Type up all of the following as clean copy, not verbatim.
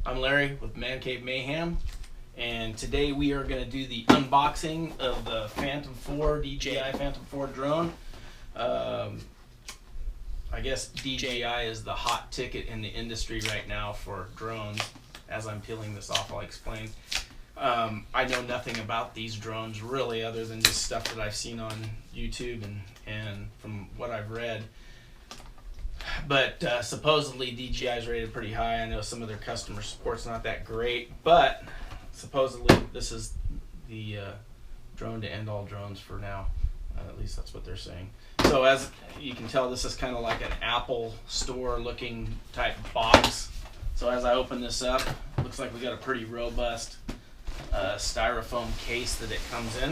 I'm Larry with Man Cave Mayhem, and today we are going to do the unboxing of the Phantom 4, DJI Phantom 4 drone. I guess DJI is the hot ticket in the industry right now for drones. As I'm peeling this off, I'll explain. I know nothing about these drones really, other than just stuff that I've seen on YouTube and from what I've read. But supposedly DJI is rated pretty high. I know some of their customer support's not that great, but supposedly this is the drone to end all drones for now. At least that's what they're saying. So as you can tell, this is kind of like an Apple store looking type box. So as I open this up, it looks like we got a pretty robust styrofoam case that it comes in.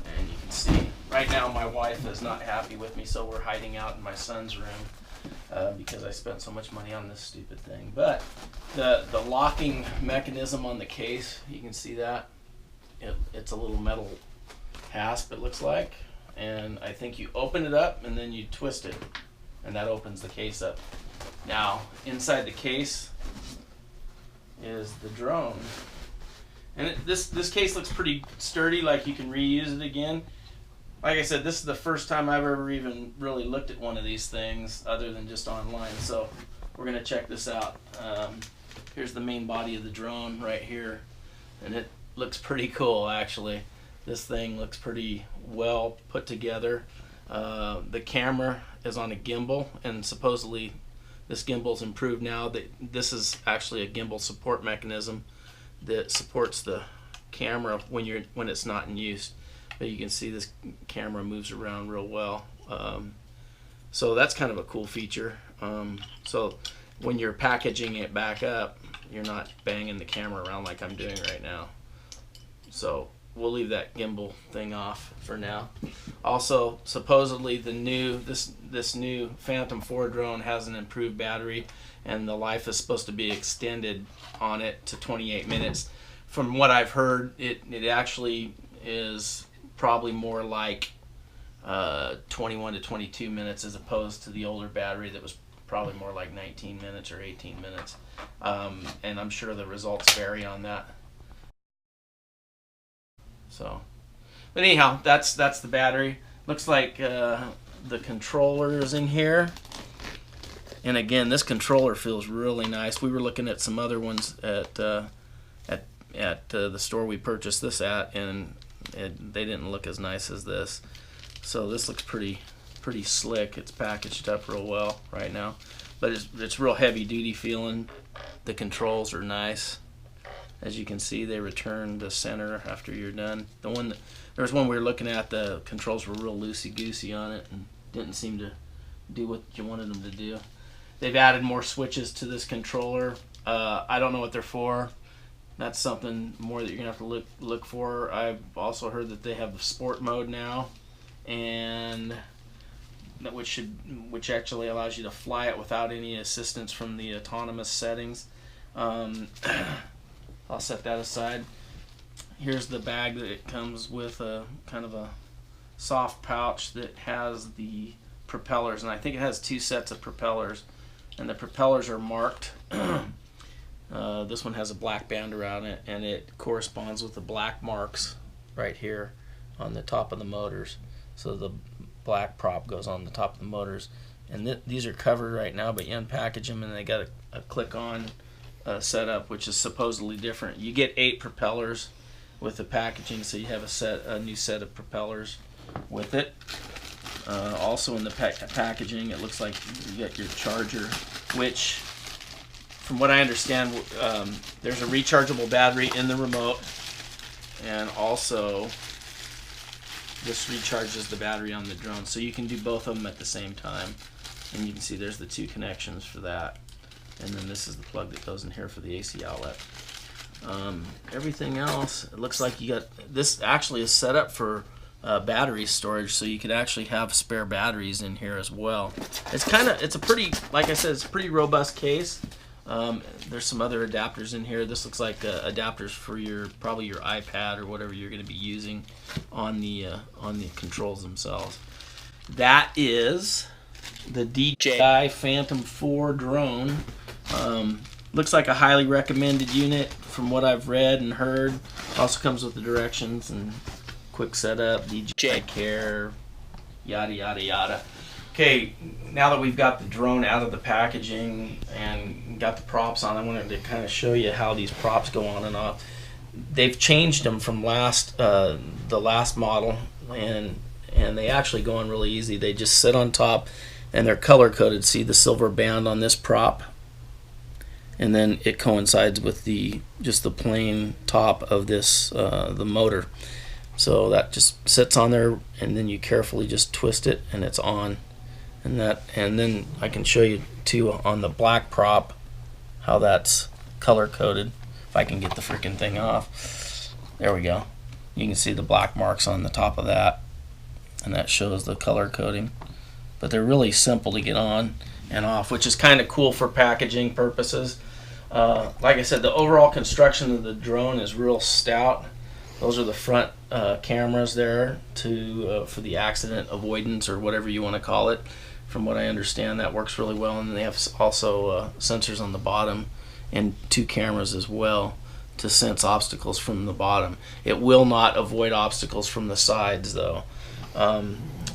And you can see right now my wife is not happy with me, so we're hiding out in my son's room because I spent so much money on this stupid thing. But the locking mechanism on the case, you can see that it's a little metal hasp, it looks like, and I think you open it up and then you twist it and that opens the case up. Now inside the case is the drone, and this case looks pretty sturdy, like you can reuse it again. Like I said, this is the first time I've ever even really looked at one of these things other than just online, so we're gonna check this out. Here's the main body of the drone right here, and it looks pretty cool actually. This thing looks pretty well put together. The camera is on a gimbal, and supposedly this gimbal's improved now. This is actually a gimbal support mechanism that supports the camera when it's not in use. But you can see this camera moves around real well. So that's kind of a cool feature. So when you're packaging it back up, you're not banging the camera around like I'm doing right now. So we'll leave that gimbal thing off for now. Also, supposedly this new Phantom 4 drone has an improved battery, and the life is supposed to be extended on it to 28 minutes. From what I've heard, it actually is probably more like 21 to 22 minutes as opposed to the older battery that was probably more like 19 minutes or 18 minutes. And I'm sure the results vary on that. So, but anyhow, that's the battery. Looks like the controller is in here. And again, this controller feels really nice. We were looking at some other ones at the store we purchased this at, and they didn't look as nice as this. So this looks pretty slick. It's packaged up real well right now, but it's real heavy duty feeling. The controls are nice. As you can see, they return to center after you're done. There was one we were looking at, the controls were real loosey-goosey on it and didn't seem to do what you wanted them to do. They've added more switches to this controller. I don't know what they're for. That's something more that you're gonna have to look for. I've also heard that they have the sport mode now, and which actually allows you to fly it without any assistance from the autonomous settings. I'll set that aside. Here's the bag that it comes with, a kind of a soft pouch that has the propellers, and I think it has 2 sets of propellers, and the propellers are marked. This one has a black band around it, and it corresponds with the black marks right here on the top of the motors. So the black prop goes on the top of the motors, and these are covered right now, but you unpackage them and they got a click-on setup, which is supposedly different. You get 8 propellers with the packaging, so you have a new set of propellers with it. Also in the packaging, it looks like you get your charger, which, from what I understand, there's a rechargeable battery in the remote, and also this recharges the battery on the drone, so you can do both of them at the same time. And you can see there's the 2 connections for that. And then this is the plug that goes in here for the AC outlet. Everything else, it looks like you got, this actually is set up for battery storage, so you could actually have spare batteries in here as well. It's a pretty, like I said, it's a pretty robust case. There's some other adapters in here. This looks like adapters for probably your iPad or whatever you're going to be using on the controls themselves. That is the DJI Phantom 4 drone. Looks like a highly recommended unit from what I've read and heard. Also comes with the directions and quick setup, DJI care, yada yada yada. Okay, now that we've got the drone out of the packaging and got the props on, I wanted to kind of show you how these props go on and off. They've changed them from the last model, and they actually go on really easy. They just sit on top and they're color coded. See the silver band on this prop, and then it coincides with just the plain top of this the motor. So that just sits on there, and then you carefully just twist it and it's on. And then I can show you too on the black prop how that's color coded. If I can get the freaking thing off. There we go. You can see the black marks on the top of that, and that shows the color coding. But they're really simple to get on and off, which is kind of cool for packaging purposes. Like I said, the overall construction of the drone is real stout. Those are the front cameras there for the accident avoidance, or whatever you want to call it. From what I understand, that works really well. And they have also sensors on the bottom and 2 cameras as well to sense obstacles from the bottom. It will not avoid obstacles from the sides though. I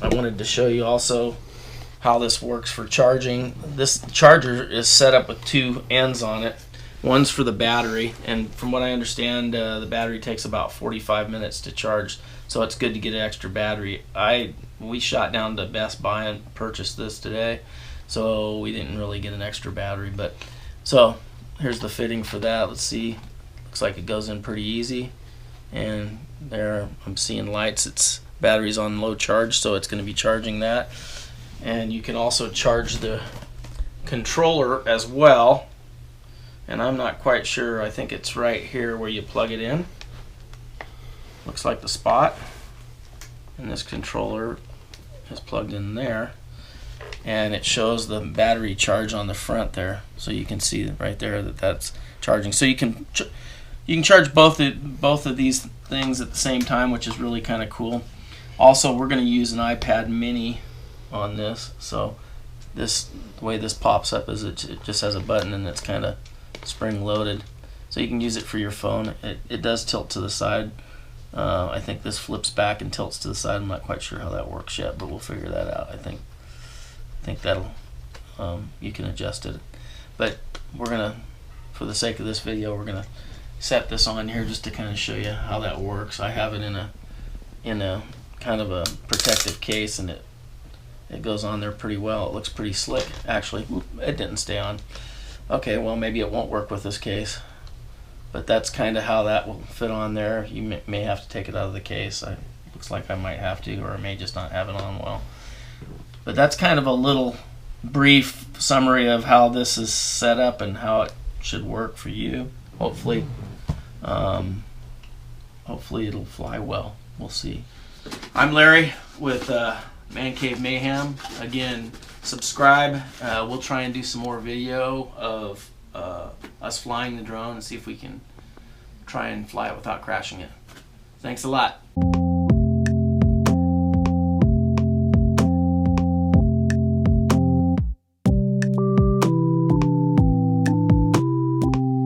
wanted to show you also how this works for charging. This charger is set up with 2 ends on it. One's for the battery, and from what I understand, the battery takes about 45 minutes to charge, so it's good to get an extra battery. We shot down to Best Buy and purchased this today, so we didn't really get an extra battery. But so here's the fitting for that. Let's see. Looks like it goes in pretty easy, and there I'm seeing lights. Its battery's on low charge, so it's going to be charging that. And you can also charge the controller as well. And I'm not quite sure. I think it's right here where you plug it in. Looks like the spot. And this controller is plugged in there. And it shows the battery charge on the front there. So you can see right there that that's charging. So you can charge both of these things at the same time, which is really kind of cool. Also, we're going to use an iPad mini on this. So the way this pops up is it just has a button, and it's kind of spring loaded, so you can use it for your phone. It does tilt to the side. I think this flips back and tilts to the side. I'm not quite sure how that works yet, but we'll figure that out. I think that'll you can adjust it. But we're gonna, for the sake of this video, we're gonna set this on here just to kind of show you how that works. I have it in a kind of a protective case, and it goes on there pretty well. It looks pretty slick actually. Oop, it didn't stay on. Okay, well, maybe it won't work with this case, but that's kind of how that will fit on there. You may have to take it out of the case. Looks like I might have to, or I may just not have it on well. But that's kind of a little brief summary of how this is set up and how it should work for you. Hopefully it'll fly well. We'll see. I'm Larry with Man Cave Mayhem. Again, subscribe. We'll try and do some more video of us flying the drone and see if we can try and fly it without crashing it. Thanks a lot.